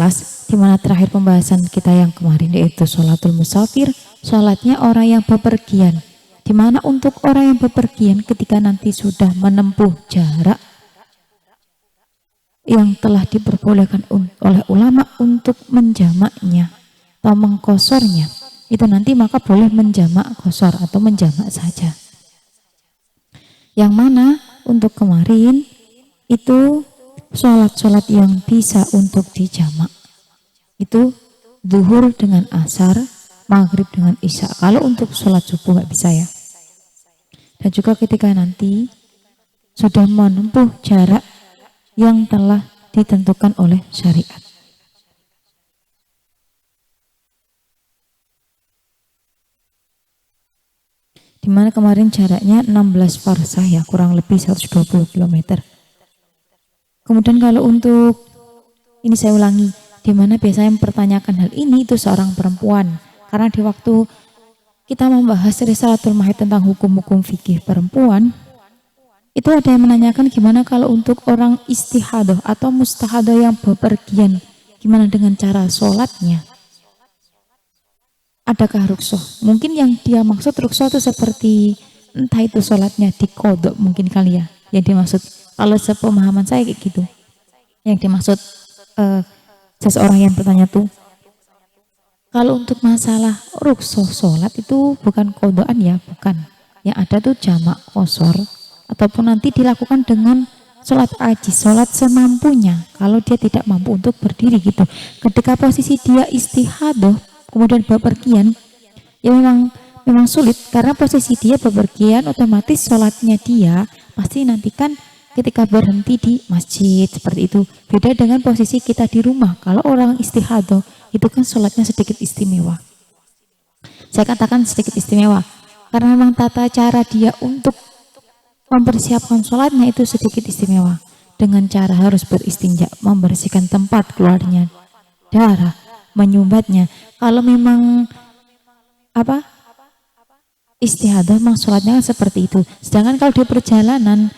11 di mana terakhir pembahasan kita yang kemarin yaitu sholatul musafir, sholatnya orang yang bepergian. Di mana untuk orang yang bepergian ketika nanti sudah menempuh jarak yang telah diperbolehkan oleh ulama untuk menjamaknya atau mengkosornya, itu nanti maka boleh menjamak kosor atau menjamak saja. Yang mana untuk kemarin itu sholat-sholat yang bisa untuk dijamak itu zuhur dengan asar, maghrib dengan isya. Kalau untuk sholat subuh nggak bisa ya. Dan juga ketika nanti sudah menempuh jarak yang telah ditentukan oleh syariat. Dimana kemarin jaraknya 16 farsah ya, kurang lebih 120 km. Kemudian kalau untuk, ini saya ulangi, dimana biasanya mempertanyakan hal ini itu seorang perempuan. Karena di waktu kita membahas Risalatul Mahid tentang hukum-hukum fikih perempuan, itu ada yang menanyakan gimana kalau untuk orang istihadah atau mustahadah yang bepergian, gimana dengan cara sholatnya? Adakah rukhsah? Mungkin yang dia maksud rukhsah itu seperti entah itu sholatnya dikodok mungkin kali ya. Yang dimaksud kalau sepemahaman saya kayak gitu. Yang dimaksud seseorang yang bertanya tuh, kalau untuk masalah rukhsah sholat itu bukan kodokan ya, bukan. Yang ada tuh jamak kosor ataupun nanti dilakukan dengan sholat ajiz, sholat semampunya. Kalau dia tidak mampu untuk berdiri gitu. Ketika posisi dia istihadah kemudian bepergian, ya memang sulit karena posisi dia bepergian, otomatis sholatnya dia pasti nanti kan ketika berhenti di masjid seperti itu. Beda dengan posisi kita di rumah. Kalau orang istihadah itu kan sholatnya sedikit istimewa. Saya katakan sedikit istimewa karena memang tata cara dia untuk mempersiapkan sholatnya itu sedikit istimewa. Dengan cara harus beristinja, membersihkan tempat keluarnya darah, menyumbatnya. Kalau memang istihadah memang sholatnya seperti itu. Sedangkan kalau di perjalanan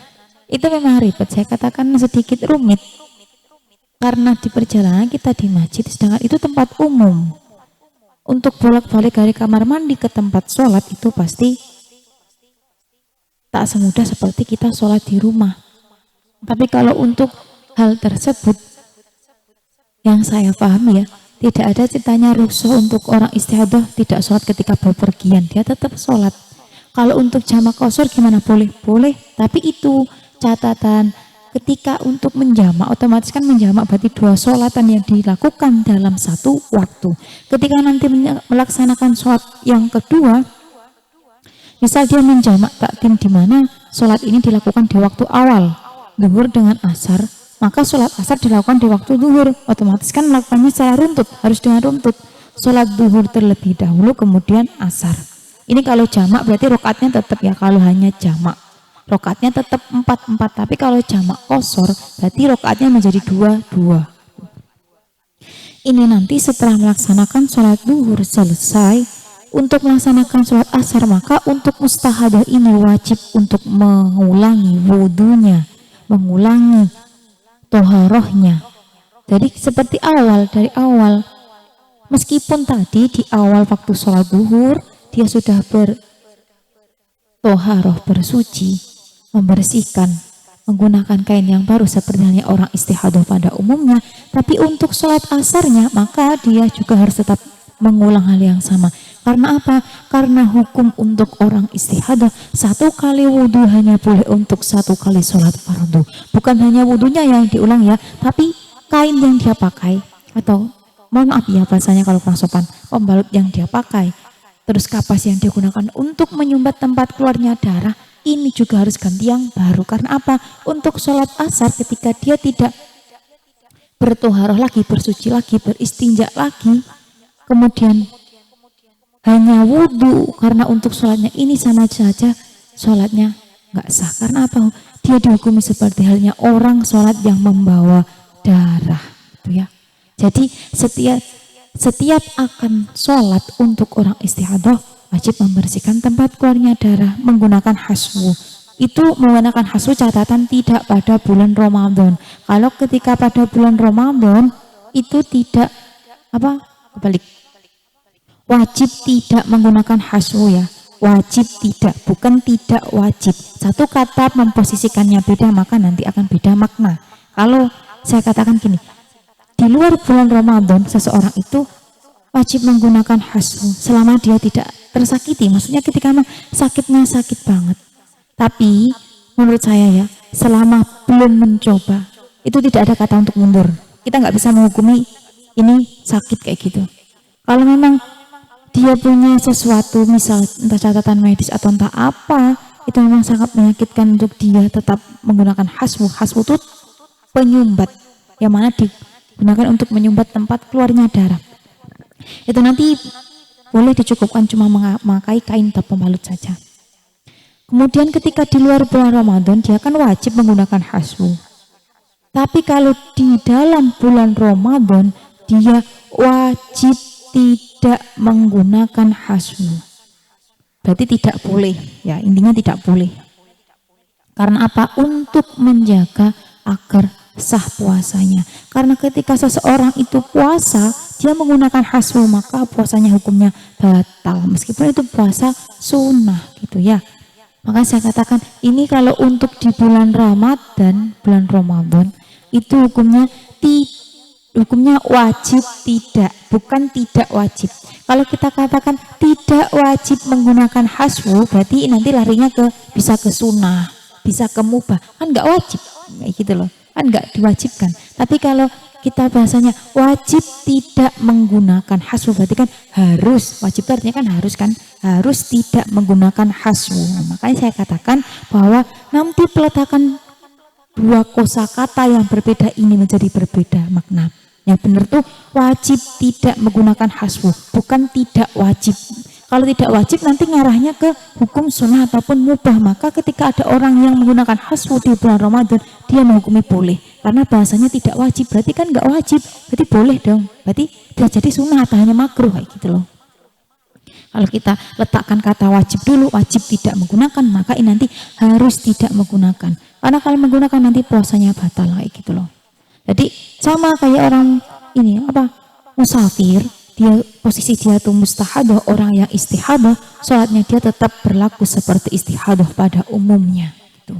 itu memang ribet, saya katakan sedikit rumit karena di perjalanan kita di masjid, sedangkan itu tempat umum. Untuk bolak-balik dari kamar mandi ke tempat sholat itu pasti tak semudah seperti kita sholat di rumah. Tapi kalau untuk hal tersebut yang saya pahami ya, tidak ada ceritanya rukhsah untuk orang istihadah tidak sholat ketika bepergian, dia tetap sholat. Kalau untuk jamak kosor gimana? Boleh, tapi itu catatan ketika untuk menjamak, otomatis kan menjamak berarti dua sholatan yang dilakukan dalam satu waktu. Ketika nanti melaksanakan sholat yang kedua, misal dia menjamak takdim di mana sholat ini dilakukan di waktu awal, zuhur dengan asar, maka sholat asar dilakukan di waktu zuhur, otomatis kan melakukannya secara runtut, harus dengan runtut. Sholat zuhur terlebih dahulu, kemudian asar. Ini kalau jamak berarti rakaatnya tetap ya, kalau hanya jamak rakaatnya tetap 4-4, tapi kalau jamak kosor berarti rakaatnya menjadi 2-2. Ini nanti setelah melaksanakan sholat zuhur selesai, untuk melaksanakan sholat asar, maka untuk mustahadah ini wajib untuk mengulangi wudunya, mengulangi toharohnya. Jadi seperti dari awal, meskipun tadi di awal waktu sholat zuhur dia sudah bertoharoh, bersuci, membersihkan, menggunakan kain yang baru seperti halnya orang istihadah pada umumnya, tapi untuk sholat asarnya maka dia juga harus tetap mengulang hal yang sama. Karena apa? Karena hukum untuk orang istihadah, satu kali wudhu hanya boleh untuk satu kali sholat fardu. Bukan hanya wudhunya yang diulang ya, tapi kain yang dia pakai, atau mohon maaf ya bahasanya kalau kurang sopan, pembalut yang dia pakai, terus kapas yang digunakan untuk menyumbat tempat keluarnya darah, ini juga harus ganti yang baru. Karena apa? Untuk sholat asar ketika dia tidak bertoharoh lagi, bersuci lagi, beristinja lagi, kemudian hanya wudhu, karena untuk sholatnya ini sama saja sholatnya nggak sah. Karena apa? Dia dihukumi seperti halnya orang sholat yang membawa darah, gitu ya. Jadi setiap akan sholat untuk orang istihadah wajib membersihkan tempat keluarnya darah menggunakan haswu. Itu menggunakan haswu catatan tidak pada bulan Ramadan. Kalau ketika pada bulan Ramadan itu tidak kebalik. Wajib tidak menggunakan haswu ya. Wajib tidak, bukan tidak wajib. Satu kata memposisikannya beda, maka nanti akan beda makna. Kalau saya katakan gini, di luar bulan Ramadan seseorang itu wajib menggunakan haswu selama dia tidak tersakiti. Maksudnya ketika memang sakitnya sakit banget. Tapi menurut saya ya, selama belum mencoba, itu tidak ada kata untuk mundur. Kita nggak bisa menghukumi ini sakit kayak gitu. Kalau memang dia punya sesuatu, misal entah catatan medis atau entah apa, itu memang sangat menyakitkan untuk dia tetap menggunakan haswu. Haswu itu penyumbat, yang mana digunakan untuk menyumbat tempat keluarnya darah. Itu nanti boleh dicukupkan cuma memakai kain atau pembalut saja. Kemudian ketika di luar bulan Ramadan, dia kan wajib menggunakan haswu. Tapi kalau di dalam bulan Ramadan, dia wajib tidak menggunakan haswu. Berarti tidak boleh, ya intinya tidak boleh. Karena apa? Untuk menjaga agar sah puasanya. Karena ketika seseorang itu puasa, dia menggunakan haswu, maka puasanya hukumnya batal. Meskipun itu puasa sunnah gitu ya. Maka saya katakan ini kalau untuk di bulan Ramadan, itu hukumnya wajib tidak, bukan tidak wajib. Kalau kita katakan tidak wajib menggunakan haswu, berarti nanti larinya bisa ke sunnah, bisa ke mubah, kan nggak wajib, kayak gitu loh, kan nggak diwajibkan. Tapi kalau kita bahasanya wajib tidak menggunakan haswu, berarti kan harus, wajib itu artinya kan harus tidak menggunakan haswu. Makanya saya katakan bahwa nanti peletakan dua kosakata yang berbeda ini menjadi berbeda makna. Yang benar tuh wajib tidak menggunakan haswu, bukan tidak wajib. Kalau tidak wajib nanti ngarahnya ke hukum sunnah ataupun mubah. Maka ketika ada orang yang menggunakan haswu di bulan Ramadan, dia menghukumi boleh. Karena bahasanya tidak wajib, berarti kan nggak wajib, berarti boleh dong. Berarti bisa jadi sunnah atau hanya makruh kayak gitu loh. Kalau kita letakkan kata wajib dulu, wajib tidak menggunakan, maka ini nanti harus tidak menggunakan. Karena kalau menggunakan nanti puasanya batal kayak gitu loh. Jadi sama kayak orang ini musafir, posisi dia tuh mustahadah, orang yang istihadah, sholatnya dia tetap berlaku seperti istihadah pada umumnya. Gitu.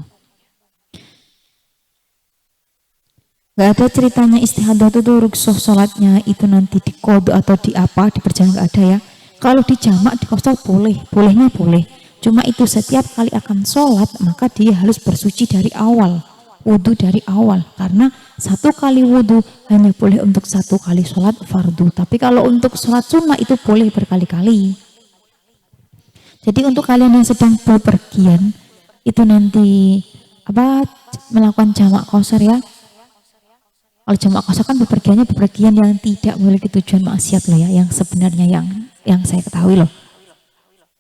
Gak ada ceritanya istihadah itu tuh ruksuh sholatnya itu nanti di qadha atau di perjalanan gak ada ya. Kalau di jamak di qasar bolehnya boleh. Cuma itu setiap kali akan sholat maka dia harus bersuci dari awal, wudhu dari awal. Karena satu kali wudhu hanya boleh untuk satu kali sholat fardu. Tapi kalau untuk sholat sunnah itu boleh berkali-kali. Jadi untuk kalian yang sedang bepergian itu nanti melakukan jamak qasar ya. Kalau jamak qasar kan bepergian yang tidak memiliki tujuan maksiat loh ya, yang sebenarnya yang saya ketahui loh.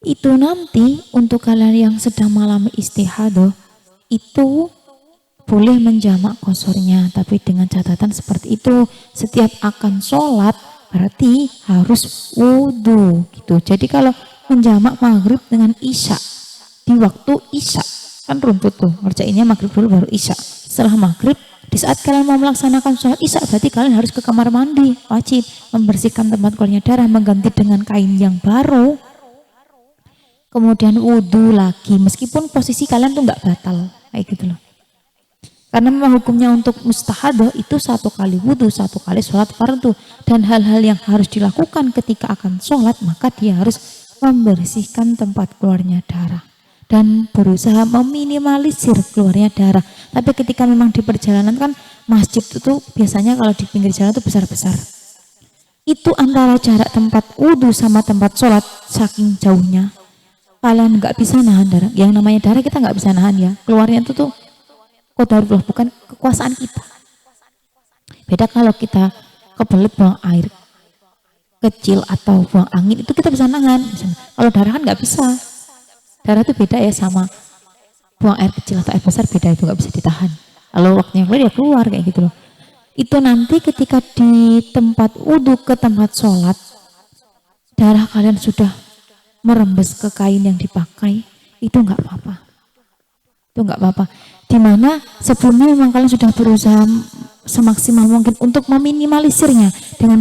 Itu nanti untuk kalian yang sedang mengalami istihadah itu boleh menjamak qasornya, tapi dengan catatan seperti itu, setiap akan sholat berarti harus wudhu gitu. Jadi kalau menjamak maghrib dengan isya di waktu isya kan runtut tuh, ngerjainnya maghrib dulu baru isya. Setelah maghrib, di saat kalian mau melaksanakan sholat isya berarti kalian harus ke kamar mandi, wajib membersihkan tempat keluarnya darah, mengganti dengan kain yang baru, kemudian wudhu lagi, meskipun posisi kalian tuh nggak batal kayak gitu loh. Karena memang hukumnya untuk mustahadah itu satu kali wudhu, satu kali sholat fardu. Dan hal-hal yang harus dilakukan ketika akan sholat, maka dia harus membersihkan tempat keluarnya darah. Dan berusaha meminimalisir keluarnya darah. Tapi ketika memang di perjalanan kan, masjid itu biasanya kalau di pinggir jalan itu besar-besar. Itu antara jarak tempat wudhu sama tempat sholat saking jauhnya. Kalian nggak bisa nahan darah. Yang namanya darah kita nggak bisa nahan ya. Keluarnya itu tuh qadarullah, bukan kekuasaan kita. Beda kalau kita kebelet buang air kecil atau buang angin itu kita bisa nahan. Kalau darah kan nggak bisa. Darah itu beda ya sama buang air kecil atau air besar, beda, itu nggak bisa ditahan. Kalau waktunya keluar ya keluar kayak gitu loh. Itu nanti ketika di tempat wudhu ke tempat sholat, darah kalian sudah merembes ke kain yang dipakai, itu nggak apa-apa. Itu nggak apa-apa. Dimana sebelumnya memang kalian sudah berusaha semaksimal mungkin untuk meminimalisirnya dengan